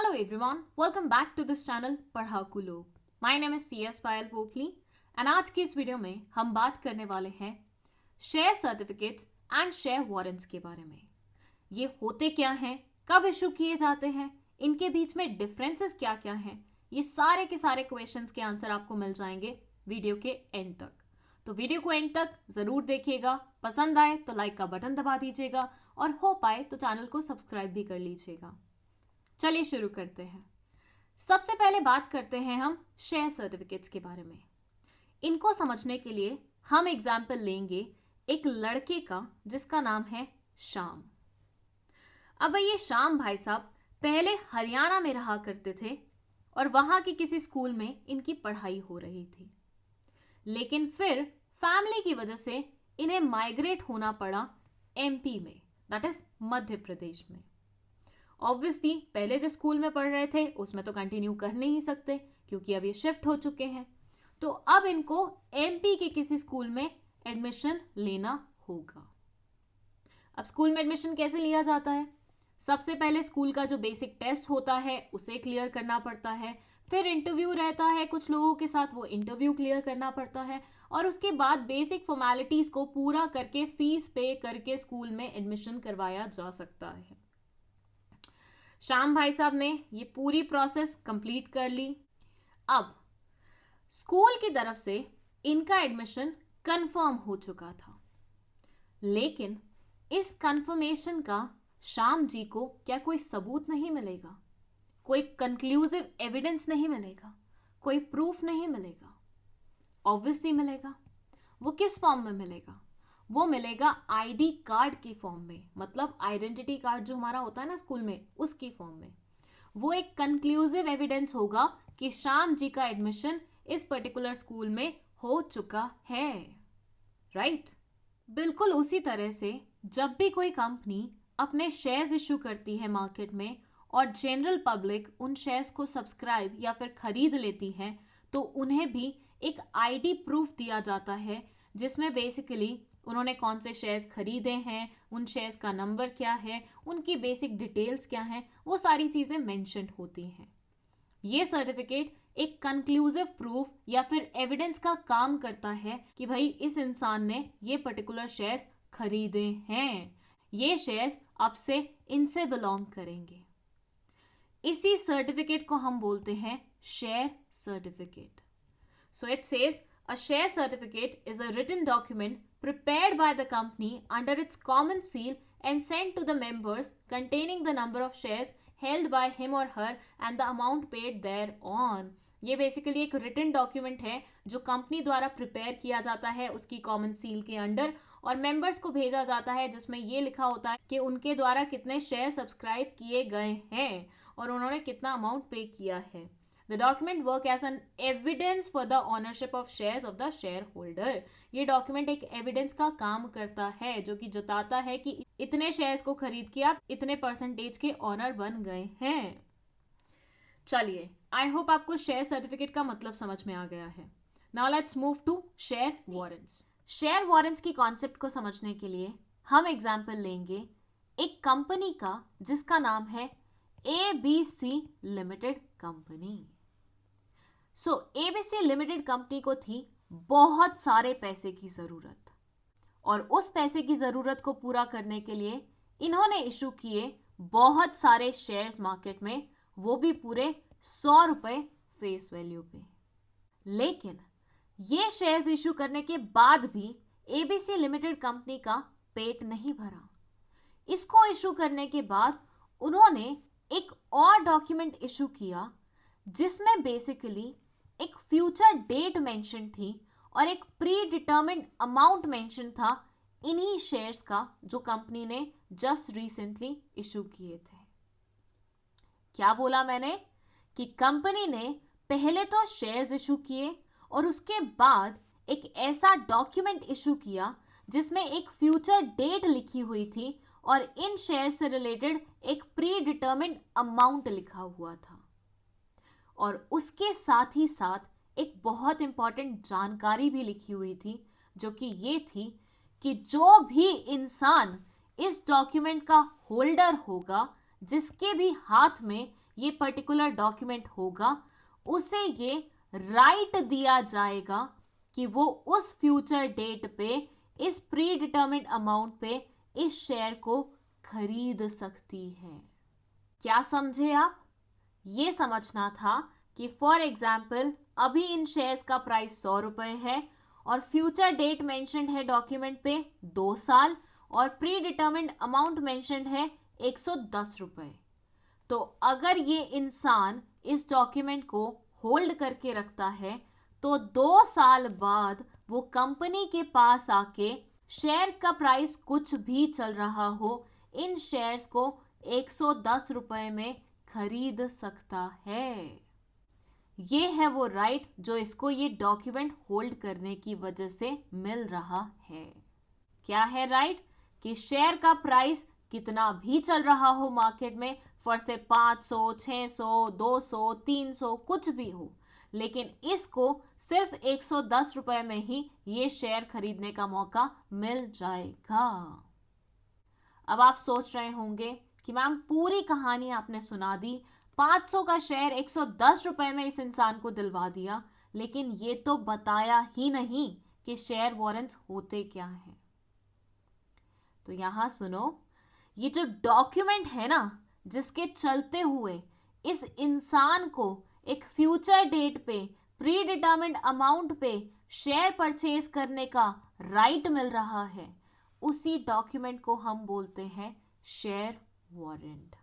Hello everyone, welcome back to this channel पढ़ाकू लोग. My name is CS Payal Popli and आज की इस video में हम बात करने वाले हैं share certificates and share warrants के बारे में. ये होते क्या हैं, कब इशू किए जाते हैं, इनके बीच में डिफरेंसेस क्या क्या हैं, ये सारे के सारे क्वेश्चंस के आंसर आपको मिल जाएंगे वीडियो के एंड तक. तो वीडियो को एंड तक जरूर देखिएगा. पसंद आए तो लाइक का बटन दबा दीजिएगा और हो पाए तो चैनल को सब्सक्राइब भी कर लीजिएगा. चलिए शुरू करते हैं. सबसे पहले बात करते हैं हम शेयर सर्टिफिकेट्स के बारे में. इनको समझने के लिए हम एग्जाम्पल लेंगे एक लड़के का जिसका नाम है श्याम. अब ये श्याम भाई साहब पहले हरियाणा में रहा करते थे और वहां के किसी स्कूल में इनकी पढ़ाई हो रही थी. लेकिन फिर फैमिली की वजह से इन्हें माइग्रेट होना पड़ा एमपी में, दैट इज मध्य प्रदेश में. ऑब्वियसली पहले जिस स्कूल में पढ़ रहे थे उसमें तो कंटिन्यू कर नहीं सकते क्योंकि अब ये शिफ्ट हो चुके हैं. तो अब इनको एमपी के किसी स्कूल में एडमिशन लेना होगा. अब स्कूल में एडमिशन कैसे लिया जाता है? सबसे पहले स्कूल का जो बेसिक टेस्ट होता है उसे क्लियर करना पड़ता है. फिर इंटरव्यू रहता है कुछ लोगों के साथ, वो इंटरव्यू क्लियर करना पड़ता है और उसके बाद बेसिक फॉर्मेलिटीज को पूरा करके फीस पे करके स्कूल में एडमिशन करवाया जा सकता है. श्याम भाई साहब ने ये पूरी प्रोसेस कंप्लीट कर ली. अब स्कूल की तरफ से इनका एडमिशन कंफर्म हो चुका था, लेकिन इस कंफर्मेशन का श्याम जी को क्या कोई सबूत नहीं मिलेगा, कोई कंक्लूसिव एविडेंस नहीं मिलेगा, कोई प्रूफ नहीं मिलेगा? ऑब्वियसली मिलेगा. वो किस फॉर्म में मिलेगा? वो मिलेगा आईडी कार्ड की फॉर्म में, मतलब आइडेंटिटी कार्ड जो हमारा होता है ना स्कूल में, उसकी फॉर्म में. वो एक कंक्लूसिव एविडेंस होगा कि श्याम जी का एडमिशन इस पर्टिकुलर स्कूल में हो चुका है. राइट? बिल्कुल उसी तरह से जब भी कोई कंपनी अपने शेयर्स इशू करती है मार्केट में और जनरल पब्लिक उन शेयर्स को सब्सक्राइब या फिर खरीद लेती है, तो उन्हें भी एक आईडी प्रूफ दिया जाता है जिसमें बेसिकली उन्होंने कौन से शेयर्स खरीदे हैं, उन शेयर्स का नंबर क्या है, उनकी बेसिक डिटेल्स क्या हैं, वो सारी चीज़ें मेंशन होती हैं. ये सर्टिफिकेट एक कंक्लूसिव प्रूफ या फिर एविडेंस का काम करता है कि भाई इस इंसान ने ये पर्टिकुलर शेयर्स खरीदे हैं, ये शेयर्स अब से इनसे बिलोंग करेंगे. इसी सर्टिफिकेट को हम बोलते हैं share certificate. So it says a share certificate is a written document prepared by the company under its common seal and sent to the members containing the number of shares held by him or her and the amount paid thereon. ये basically एक written document है जो company द्वारा prepare किया जाता है उसकी common seal के अंडर और मेंबर्स को भेजा जाता है जिसमें ये लिखा होता है कि उनके द्वारा कितने शेयर सब्सक्राइब किए गए हैं और उन्होंने कितना अमाउंट पे किया है. The document work as an evidence for the ownership of shares of the shareholder. ये डॉक्यूमेंट एक एविडेंस का काम करता है जो कि जताता है कि इतने शेयर्स को खरीद के आप इतने परसेंटेज के ऑनर बन गए हैं. चलिए, आई होप आपको शेयर सर्टिफिकेट का मतलब समझ में आ गया है. Now let's move to share warrants. Share warrants की कॉन्सेप्ट को समझने के लिए हम एग्जाम्पल लेंगे एक कंपनी का जिसका नाम है ABC लिमिटेड कंपनी. सो ABC लिमिटेड कंपनी को थी बहुत सारे पैसे की जरूरत और उस पैसे की जरूरत को पूरा करने के लिए इन्होंने इशू किए बहुत सारे शेयर्स मार्केट में, वो भी पूरे 100 रुपए फेस वैल्यू पे. लेकिन ये शेयर्स इशू करने के बाद भी ABC लिमिटेड कंपनी का पेट नहीं भरा. इसको इशू करने के बाद उन्होंने एक और डॉक्यूमेंट इशू किया जिसमें बेसिकली एक फ्यूचर डेट मेंशन थी और एक प्री डिटर्मिन्ड अमाउंट मेंशन था इन्हीं शेयर्स का जो कंपनी ने जस्ट रिसेंटली इशू किए थे. क्या बोला मैंने? कि कंपनी ने पहले तो शेयर्स इशू किए और उसके बाद एक ऐसा डॉक्यूमेंट इशू किया जिसमें एक फ्यूचर डेट लिखी हुई थी और इन शेयर से रिलेटेड एक प्री डिटर्मिन्ड अमाउंट लिखा हुआ था. और उसके साथ ही साथ एक बहुत इंपॉर्टेंट जानकारी भी लिखी हुई थी जो कि ये थी कि जो भी इंसान इस डॉक्यूमेंट का होल्डर होगा, जिसके भी हाथ में ये पर्टिकुलर डॉक्यूमेंट होगा, उसे ये राइट दिया जाएगा कि वो उस फ्यूचर डेट पे इस प्री डिटर्मिन्ड अमाउंट पे इस शेयर को खरीद सकती है। क्या समझे आप? ये समझना था कि फॉर एग्जाम्पल अभी इन शेयर्स का प्राइस 100 रुपए है और फ्यूचर डेट मेंशन्ड है डॉक्यूमेंट पे 2 साल और प्री डिटर्मिन्ड अमाउंट मेंशन्ड है 110 रुपए। तो अगर ये इंसान इस डॉक्यूमेंट को होल्ड करके रखता है तो 2 साल बाद वो कंपनी के पास आके शेयर का प्राइस कुछ भी चल रहा हो, इन शेयर्स को 110 रुपए में खरीद सकता है। ये है वो राइट जो इसको ये डॉक्यूमेंट होल्ड करने की वजह से मिल रहा है। क्या है राइट? कि शेयर का प्राइस कितना भी चल रहा हो मार्केट में, फॉर से 500, 600, 200, 300 कुछ भी हो, लेकिन इसको सिर्फ 110 रुपए में ही ये शेयर खरीदने का मौका मिल जाएगा। अब आप सोच रहे होंगे कि मैम पूरी कहानी आपने सुना दी, 500 का शेयर 110 रुपए में इस इंसान को दिलवा दिया, लेकिन ये तो बताया ही नहीं कि शेयर वारंट्स होते क्या हैं। तो यहां सुनो, ये जो डॉक्यूमेंट है ना, जिसके चलते हुए इस इंसान को एक फ्यूचर डेट पे प्री डिटर्मिन्ड अमाउंट पे शेयर परचेज करने का राइट मिल रहा है, उसी डॉक्यूमेंट को हम बोलते हैं शेयर वारंट।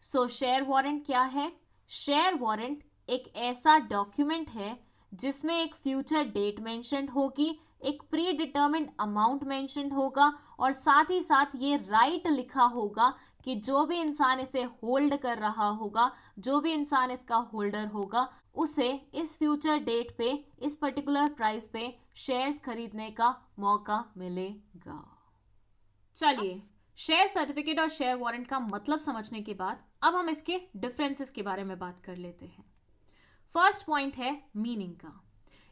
सो शेयर वारंट क्या है? शेयर वारंट एक ऐसा डॉक्यूमेंट है जिसमें एक फ्यूचर डेट मेंशन्ड होगी, एक प्री डिटर्मिन्ड अमाउंट मेंशन्ड होगा और साथ ही साथ ये राइट लिखा होगा कि जो भी इंसान इसे होल्ड कर रहा होगा, जो भी इंसान इसका होल्डर होगा, उसे इस फ्यूचर डेट पे इस पर्टिकुलर प्राइस पे शेयर्स खरीदने का मौका मिलेगा। चलिए, शेयर सर्टिफिकेट और शेयर वारंट का मतलब समझने के बाद अब हम इसके डिफरेंसेस के बारे में बात कर लेते हैं। फर्स्ट पॉइंट है मीनिंग का।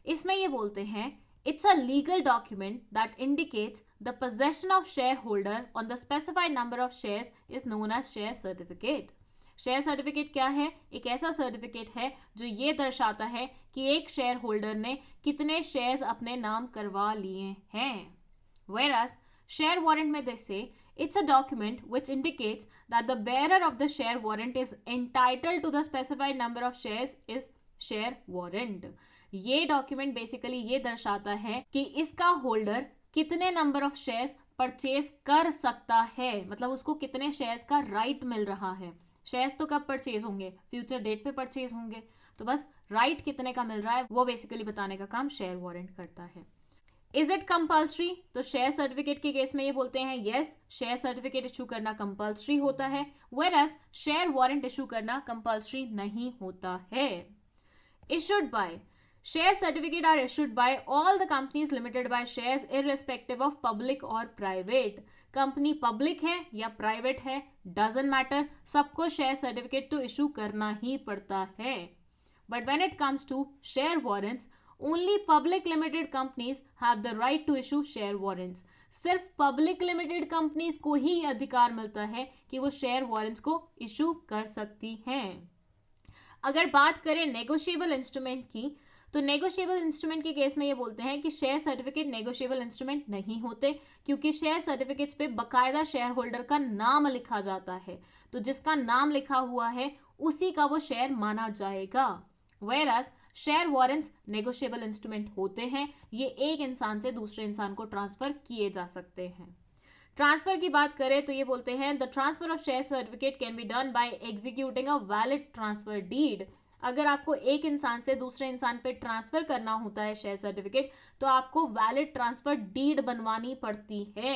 इसमें ये बोलते हैं it's a legal document that indicates the possession of shareholder on the specified number of shares is known as share certificate. Share certificate क्या है? एक ऐसा सर्टिफिकेट है जो ये दर्शाता है कि एक शेयर होल्डर ने कितने शेयर्स अपने नाम करवा लिए हैं। Whereas share warrant में से it's a document which indicates that the bearer of the share warrant is entitled to the specified number of shares is share warrant. ये डॉक्यूमेंट बेसिकली ये दर्शाता है कि इसका होल्डर कितने नंबर ऑफ शेयर्स परचेज कर सकता है, मतलब उसको कितने शेयर्स का राइट मिल रहा है। शेयर्स तो कब परचेज होंगे? फ्यूचर डेट पे परचेज होंगे, तो बस राइट कितने का मिल रहा है वो बेसिकली बताने का काम शेयर वारंट करता है। Is it compulsory? तो शेयर सर्टिफिकेट के केस में ये बोलते हैं यस, शेयर सर्टिफिकेट इशू करना कंपल्सरी होता है, व्हेयरएज शेयर वारंट इशू करना कंपल्सरी नहीं होता है। Issued by share certificate are issued by all the companies limited by shares irrespective of public or private. कंपनी पब्लिक है या प्राइवेट है डजंट मैटर, सबको शेयर सर्टिफिकेट तो इशू करना ही पड़ता है। But when it comes to share warrants, only public limited companies have the right to issue share warrants. सिर्फ पब्लिक लिमिटेड कंपनीज को ही अधिकार मिलता है कि वो शेयर वारंट्स को इशू कर सकती हैं। अगर बात करें नेगोशिएबल इंस्ट्रूमेंट की, तो नेगोशिएबल इंस्ट्रूमेंट के केस में ये बोलते हैं कि शेयर सर्टिफिकेट नेगोशिएबल इंस्ट्रूमेंट नहीं होते, क्योंकि शेयर सर्टिफिकेट्स पे बकायदा शेयर होल्डर का नाम लिखा जाता है, तो जिसका नाम लिखा हुआ है उसी का वो शेयर माना जाएगा। Whereas share warrants negotiable instrument होते हैं, ये एक इंसान से दूसरे इंसान को ट्रांसफर किए जा सकते हैं। ट्रांसफर की बात करें तो ये बोलते हैं the transfer of share certificate can be done by executing a valid transfer deed. अगर आपको एक इंसान से दूसरे इंसान पे ट्रांसफर करना होता है शेयर सर्टिफिकेट, तो आपको वैलिड ट्रांसफर डीड बनवानी पड़ती है।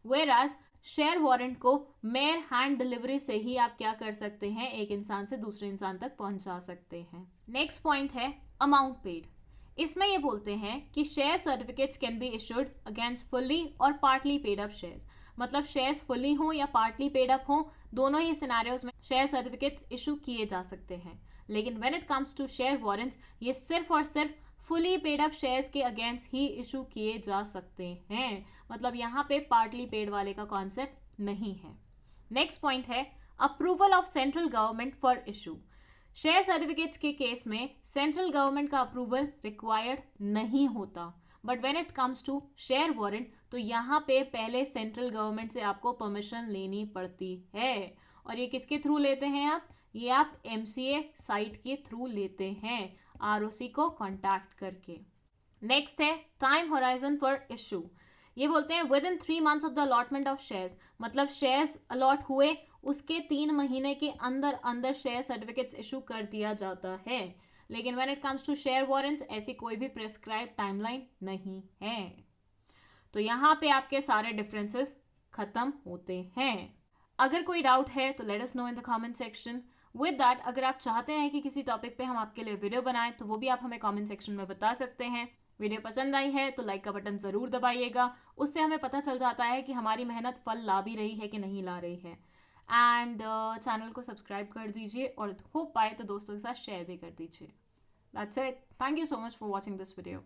Whereas शेयर वारंट को मेयर हैंड डिलीवरी से ही आप क्या कर सकते हैं, एक इंसान से दूसरे इंसान तक पहुंचा सकते हैं। नेक्स्ट पॉइंट है अमाउंट पेड। इसमें ये बोलते हैं कि share certificates can be issued against fully और पार्टली पेड अप शेयर्स, मतलब शेयर्स फुल्ली हो या पार्टली पेड अप हो, दोनों ही सिनेरियोज में शेयर सर्टिफिकेट्स इशू किए जा सकते हैं। लेकिन when it comes to share warrants, ये सिर्फ और सिर्फ फुली पेड अप शेयर्स के अगेंस्ट ही इशू किए जा सकते हैं, मतलब यहाँ पे पार्टली पेड वाले का कॉन्सेप्ट नहीं है। नेक्स्ट पॉइंट है approval of central government for issue. Share certificates के केस में सेंट्रल गवर्नमेंट का अप्रूवल रिक्वायर्ड नहीं होता, but when it comes to share warrant तो यहाँ पे पहले सेंट्रल गवर्नमेंट से आपको परमिशन लेनी पड़ती है। और ये किसके थ्रू लेते हैं आप? ये आप MCA साइट के थ्रू लेते हैं, ROC को कॉन्टैक्ट करके। नेक्स्ट है टाइम होराइजन फॉर इशू। ये बोलते हैं with in 3 months of the allotment of shares, मतलब शेयर्स अलॉट हुए उसके 3 महीने के अंदर अंदर शेयर सर्टिफिकेट्स इशू कर दिया जाता है। लेकिन when it comes to share warrants ऐसी कोई भी प्रेस्क्राइब टाइमलाइन नहीं है। तो यहाँ पे आपके सारे डिफरेंसेस खत्म होते हैं। अगर कोई डाउट है तो let us know in the comment section. With that, अगर आप चाहते हैं कि किसी टॉपिक पे हम आपके लिए वीडियो बनाएं तो वो भी आप हमें कमेंट सेक्शन में बता सकते हैं। वीडियो पसंद आई है तो लाइक का बटन जरूर दबाइएगा, उससे हमें पता चल जाता है कि हमारी मेहनत फल ला भी रही है कि नहीं ला रही है। एंड चैनल को सब्सक्राइब कर दीजिए और हो पाए तो दोस्तों के साथ शेयर भी कर दीजिए। That's it. Thank you so much for watching this video.